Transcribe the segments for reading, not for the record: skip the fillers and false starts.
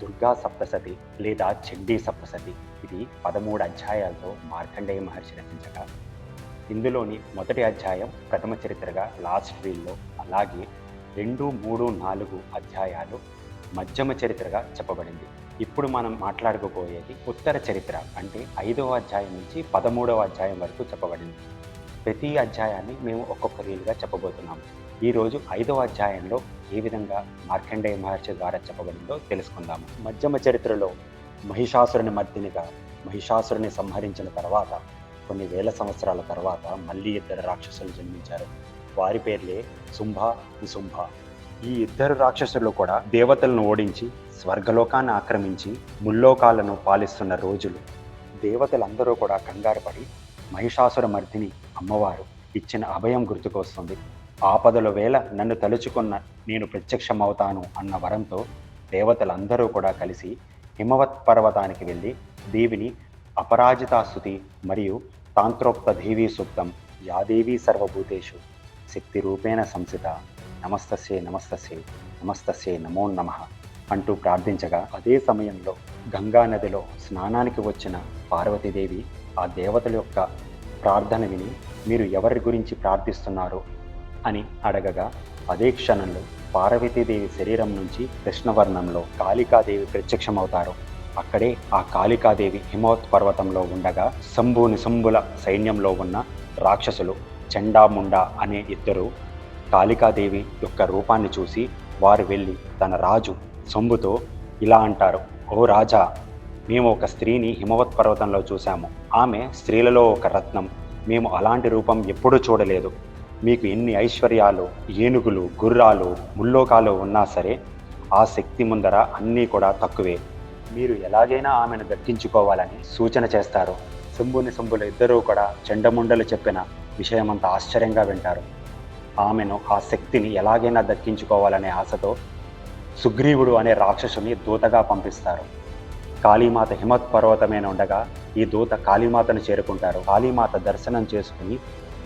దుర్గా సప్తసతి లేదా చండీ సప్తసతి. ఇది 13 అధ్యాయాలతో మార్కండేయ మహర్షి రచించగా, ఇందులోని మొదటి అధ్యాయం ప్రథమ చరిత్రగా లాస్ట్ వీల్లో, అలాగే 2, 3, 4 అధ్యాయాలు మధ్యమ చరిత్రగా చెప్పబడింది. ఇప్పుడు మనం మాట్లాడుకోబోయేది ఉత్తర చరిత్ర, అంటే 5వ అధ్యాయం నుంచి 13వ అధ్యాయం వరకు చెప్పబడింది. ప్రతి అధ్యాయాన్ని మేము ఒక్కొక్క రీలుగా చెప్పబోతున్నాము. ఈరోజు 5వ అధ్యాయంలో ఏ విధంగా మార్కండేయ మహర్షి ద్వారా చెప్పబడిందో తెలుసుకుందాము. మధ్యమ చరిత్రలో మహిషాసురుని మర్దినిగా మహిషాసురుని సంహరించిన తర్వాత కొన్ని వేల సంవత్సరాల తర్వాత మళ్ళీ 2 రాక్షసులు జన్మించారు. వారి పేర్లే శుంభ, నిశుంభ. ఈ 2 రాక్షసులు కూడా దేవతలను ఓడించి స్వర్గలోకాన్ని ఆక్రమించి ముల్లోకాలను పాలిస్తున్న రోజులు. దేవతలందరూ కూడా కంగారు పడి మహిషాసుర మర్దిని అమ్మవారు ఇచ్చిన అభయం గుర్తుకొస్తుంది. ఆపదల వేళ నన్ను తలుచుకున్న నేను ప్రత్యక్షమవుతాను అన్న వరంతో దేవతలందరూ కూడా కలిసి హిమవత్ పర్వతానికి వెళ్ళి దేవిని అపరాజితాస్తుతి మరియు తాంత్రోక్త దేవీ సూక్తం యాదేవీ సర్వభూతేషు శక్తి రూపేణ సంసిత నమస్తస్యే నమస్తస్యే నమస్తస్యే నమో నమః అంటూ ప్రార్థించగా, అదే సమయంలో గంగా నదిలో స్నానానికి వచ్చిన పార్వతీదేవి ఆ దేవతల యొక్క ప్రార్థన విని మీరు ఎవరి గురించి ప్రార్థిస్తున్నారు అని అడగగా, అదే క్షణంలో పార్వతీదేవి శరీరం నుంచి కృష్ణవర్ణంలో కాళికాదేవి ప్రత్యక్షమవుతారు. అక్కడే ఆ కాళికాదేవి హిమవత్ పర్వతంలో ఉండగా శంభు నిశంభుల సైన్యంలో ఉన్న రాక్షసులు చండాముండా అనే 2 కాళికాదేవి యొక్క రూపాన్ని చూసి వారు వెళ్ళి తన రాజు శంభుతో ఇలా అంటారు: ఓ రాజా, మేము ఒక స్త్రీని హిమవత్ పర్వతంలో చూశాము. ఆమె స్త్రీలలో ఒక రత్నం. మేము అలాంటి రూపం ఎప్పుడూ చూడలేదు. మీకు ఎన్ని ఐశ్వర్యాలు, ఏనుగులు, గుర్రాలు, ముల్లోకాలు ఉన్నా సరే ఆ శక్తి ముందర అన్నీ కూడా తక్కువే. మీరు ఎలాగైనా ఆమెను దక్కించుకోవాలని సూచన చేస్తారు. శంభుని శంభుల 2 కూడా చండముండలు చెప్పిన విషయమంతా ఆశ్చర్యంగా వింటారు. ఆమెను, ఆ శక్తిని ఎలాగైనా దక్కించుకోవాలనే ఆశతో సుగ్రీవుడు అనే రాక్షసుని దూతగా పంపిస్తారు. కాళీమాత హిమత్ పర్వతమైన ఉండగా ఈ దూత కాళీమాతను చేరుకుంటారు. కాళీమాత దర్శనం చేసుకుని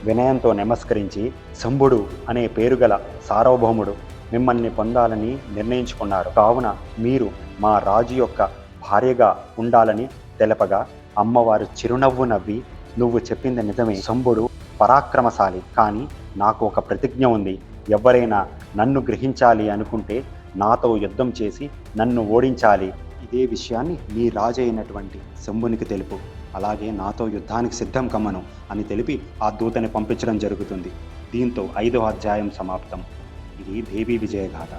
వినయంతో నమస్కరించి, శంభుడు అనే పేరుగల సార్వభౌముడు మిమ్మల్ని పొందాలని నిర్ణయించుకున్నారు. కావున మీరు మా రాజు యొక్క భార్యగా ఉండాలని తెలపగా, అమ్మవారు చిరునవ్వు నవ్వి, నువ్వు చెప్పింది నిజమే. శంభుడు పరాక్రమశాలి, కానీ నాకు ఒక ప్రతిజ్ఞ ఉంది. ఎవరైనా నన్ను గ్రహించాలి అనుకుంటే నాతో యుద్ధం చేసి నన్ను ఓడించాలి. ఇదే విషయాన్ని నీ రాజు అయినటువంటి శంభునికి తెలుపు. అలాగే నాతో యుద్ధానికి సిద్ధం కమ్మను అని తెలిపి ఆ దూతని పంపించడం జరుగుతుంది. దీంతో 5వ అధ్యాయం సమాప్తం. ఇది దేవీ విజయగాథ.